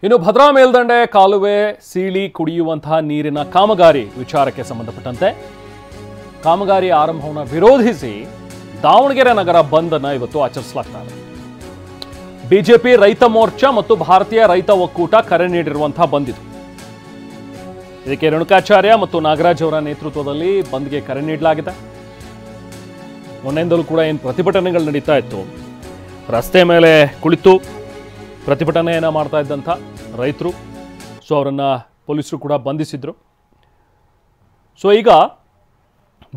ಇನ್ನು ಭದ್ರಾ ಮೇಲ್ದಂಡೆ ಕಾಲುವೆ ಸೀಳಿ ಕುಡಿಯುವಂತಹ ನೀರಿನ ಕಾಮಗಾರಿ ವಿಚಾರಕ್ಕೆ ಸಂಬಂಧಪಟ್ಟಂತೆ ಕಾಮಗಾರಿ ಆರಂಭವನ್ನು ವಿರೋಧಿಸಿ ದಾವಣಗೆರೆ ನಗರ ಬಂದ್ ಅನ್ನು ಇವತ್ತು ಆಚರಿಸಲಾಗ್ತಾ ಇದೆ. ಬಿಜೆಪಿ ರೈತ ಮೋರ್ಚಾ ಮತ್ತು ಭಾರತೀಯ ರೈತ ಒಕ್ಕೂಟ ಕರೆ ನೀಡಿರುವಂತಹ ಬಂದ್ ಇದು. ಇದಕ್ಕೆ ರೇಣುಕಾಚಾರ್ಯ ಮತ್ತು ನಾಗರಾಜ್ ಅವರ ನೇತೃತ್ವದಲ್ಲಿ ಬಂದ್ಗೆ ಕರೆ ನೀಡಲಾಗಿದೆ. ಮೊನ್ನೆಯಿಂದಲೂ ಕೂಡ ಏನು ಪ್ರತಿಭಟನೆಗಳು ನಡೀತಾ ಇತ್ತು, ರಸ್ತೆ ಮೇಲೆ ಕುಳಿತು ಪ್ರತಿಭಟನೆಯನ್ನು ಮಾಡ್ತಾ ಇದ್ದಂಥ ರೈತರು, ಸೊ ಅವರನ್ನು ಪೊಲೀಸರು ಕೂಡ ಬಂಧಿಸಿದ್ರು. ಸೊ ಈಗ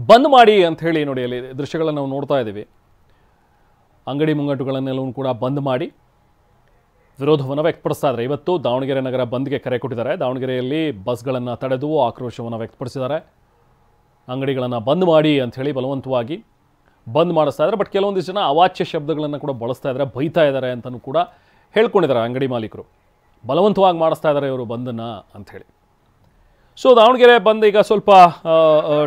ಬಂದ್ ಮಾಡಿ ಅಂತ ಹೇಳಿ ನೋಡಿ, ಅಲ್ಲಿ ದೃಶ್ಯಗಳನ್ನು ನಾವು ನೋಡ್ತಾ ಇದ್ದೀವಿ. ಅಂಗಡಿ ಮುಂಗಟ್ಟುಗಳನ್ನೆಲ್ಲವೂ ಕೂಡ ಬಂದ್ ಮಾಡಿ ವಿರೋಧವನ್ನು ವ್ಯಕ್ತಪಡಿಸ್ತಾ ಇದ್ದಾರೆ. ಇವತ್ತು ದಾವಣಗೆರೆ ನಗರ ಬಂದ್ಗೆ ಕರೆ ಕೊಟ್ಟಿದ್ದಾರೆ. ದಾವಣಗೆರೆಯಲ್ಲಿ ಬಸ್ಗಳನ್ನು ತಡೆದು ಆಕ್ರೋಶವನ್ನು ವ್ಯಕ್ತಪಡಿಸಿದ್ದಾರೆ. ಅಂಗಡಿಗಳನ್ನು ಬಂದ್ ಮಾಡಿ ಅಂಥೇಳಿ ಬಲವಂತವಾಗಿ ಬಂದ್ ಮಾಡಿಸ್ತಾ ಇದ್ದಾರೆ. ಬಟ್ ಕೆಲವೊಂದಿಷ್ಟು ಜನ ಅವಾಚ್ಯ ಶಬ್ದಗಳನ್ನು ಕೂಡ ಬಳಸ್ತಾ ಇದ್ದಾರೆ, ಬೈತಾ ಇದ್ದಾರೆ ಅಂತಲೂ ಕೂಡ ಹೇಳ್ಕೊಂಡಿದ್ದಾರೆ ಅಂಗಡಿ ಮಾಲೀಕರು. ಬಲವಂತವಾಗಿ ಮಾಡಿಸ್ತಾ ಇದ್ದಾರೆ ಇವರು ಬಂದನ್ನು ಅಂಥೇಳಿ. ಸೊ ದಾವಣಗೆರೆ ಬಂದ್ ಈಗ ಸ್ವಲ್ಪ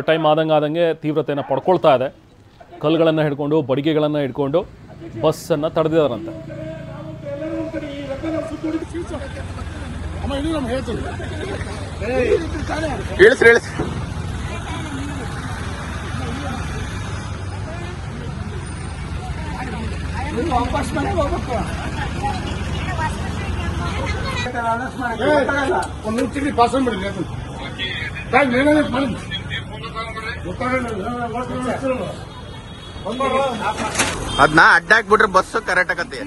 ಟೈಮ್ ಆದಂಗೆ ತೀವ್ರತೆಯನ್ನು ಪಡ್ಕೊಳ್ತಾ ಇದೆ. ಕಲ್ಲುಗಳನ್ನು ಹಿಡ್ಕೊಂಡು, ಬಡಿಗೆಗಳನ್ನು ಹಿಡ್ಕೊಂಡು ಬಸ್ಸನ್ನು ತಡೆದಿದ್ದಾರಂತೆ. ಅದನ್ನ ಅಡ್ಡ ಹಾಕ್ಬಿಟ್ರೆ ಬಸ್ ಕರೆಕ್ಟ್ ಆಗತ್ತೆ.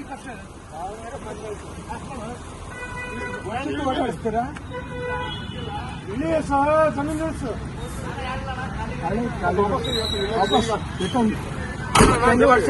ವರ್ಷ